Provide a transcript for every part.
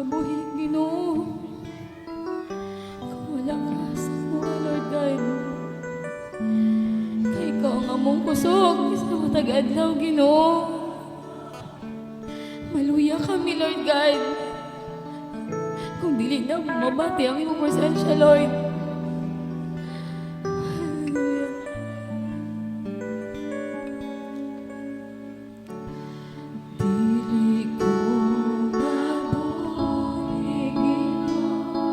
mabuhi, Ginoo. Kung wala ka sa mga Lord God, kay ikaw ang among kusog sa matag adlaw, Ginoo. Maluya kami, Lord God. Kung dili na mabati ang imong presensya, Lord. Hallelujah. Dili ko mabuhi, Ginoo.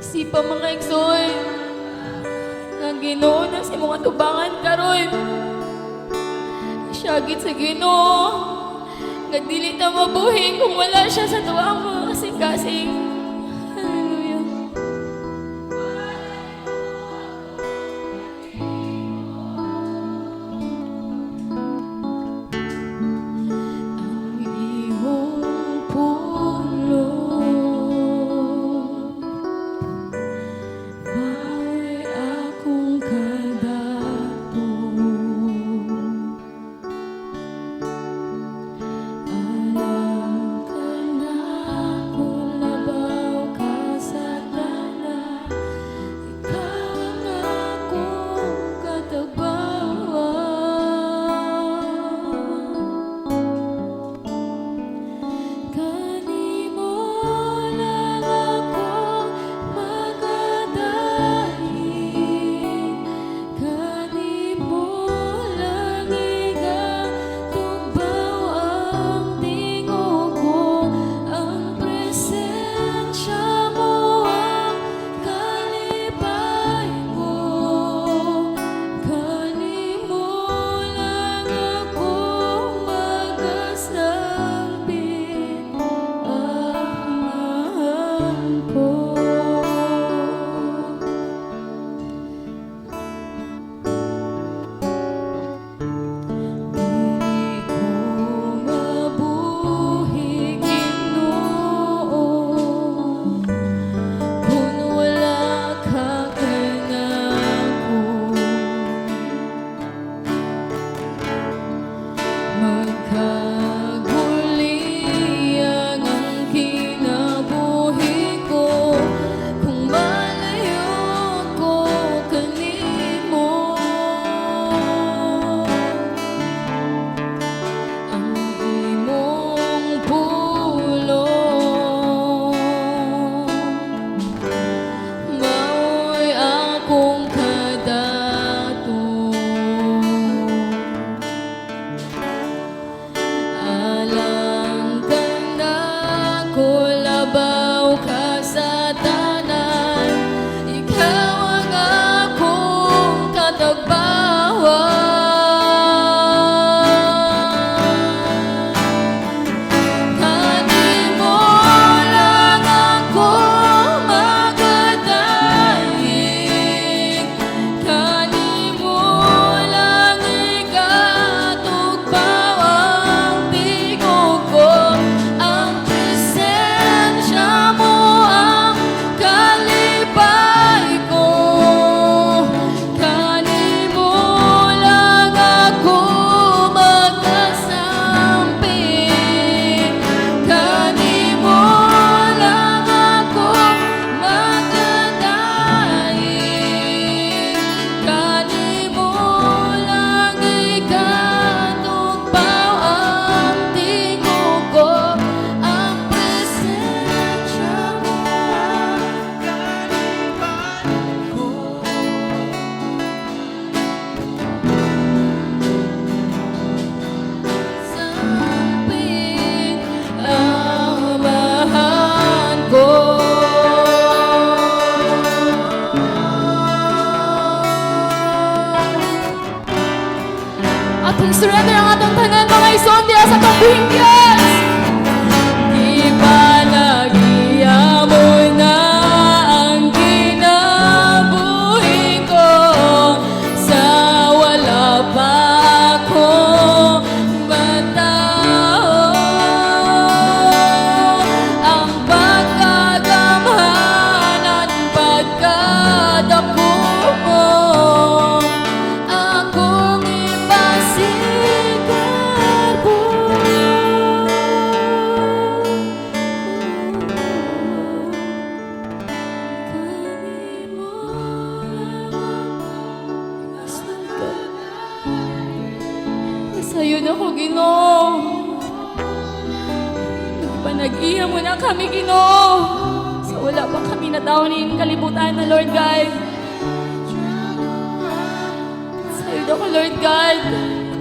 Sipa mga igsoon, ang Ginoo na sa imong atubangan karon. Syagit sa Ginoo. Nga dili ta mabuhi kung wala siya sa tuwang mga kasing-kasing. Hallelujah. Ang iyong pulong ay akong kadato. Alam ka na kung labaw ka sa tanan, ikaw ang akong katabawan. Kanimo lang ako magadahi, kanimo lang igatugbaw ang tingog ko, ang presensya mo ang kalipay ko. Kanimo lang ako magasambit, mahal ko. Dili ko mabuhi, Ginoo, kung wala ka kanako. Magkaguliyang ang kinabuhi ko kung malayo ko kanimo. Ang imong pulong mao'y akong kadato. Alam ka na ko labaw ka sa tanan, ikaw ang akong katagbawan. Kanimo lang ako magadahig, kanimo lang igatugbaw ang tingog ko, ang presensya mo ang kalipay ko. Kanimo lang ako magkasampit, kanimo lang ako magadaig, kanimo lang igatugbaw ang tingog ko, ang presensya mo ang kalipay ko. Sampit ang mahal ko. Atong surrender ang atong tanan, mga igsoon, diha sa kabuhing Diyos. Di ba nagiamon na ang kinabuhi ko sa wala pa ako matao? Ang pagkagamhanan, pagkadako mo, akong ipasigar po. Nag-iya mo na kami, Ginoo. Sa wala pa kami natawnin kalibutan na, Lord God. Sa'yo daw ko, Lord God.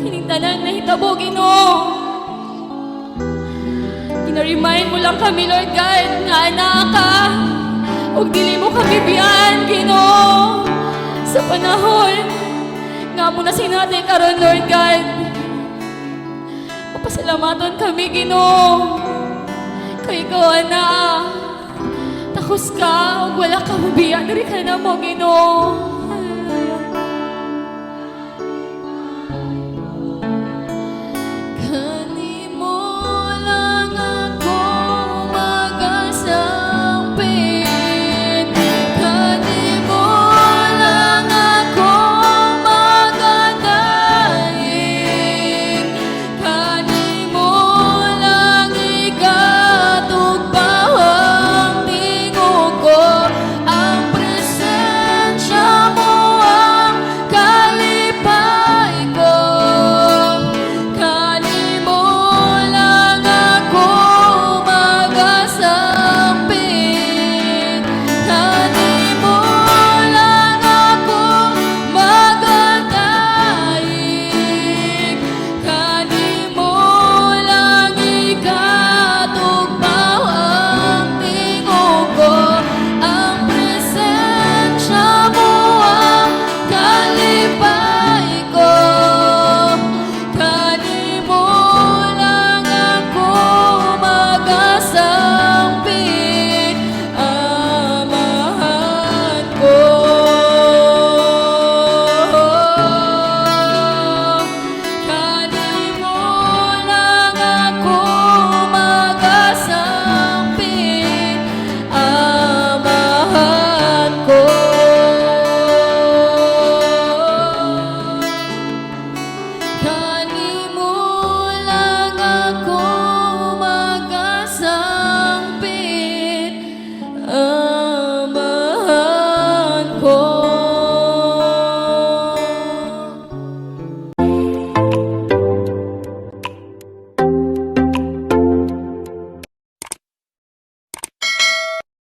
Kining tanan na hitabo, Ginoo. Ina-remind mo lang kami, Lord God, nga anak ka. Huwag dili mo kami biyan, Ginoo. Sa panahon nga mo na sinatay karon, Lord God. Pasalamaton kami, Ginoo. Kay ikaw, anak. Takos ka, ug wala ka mabiya. Dari ka na mo, Ginoo.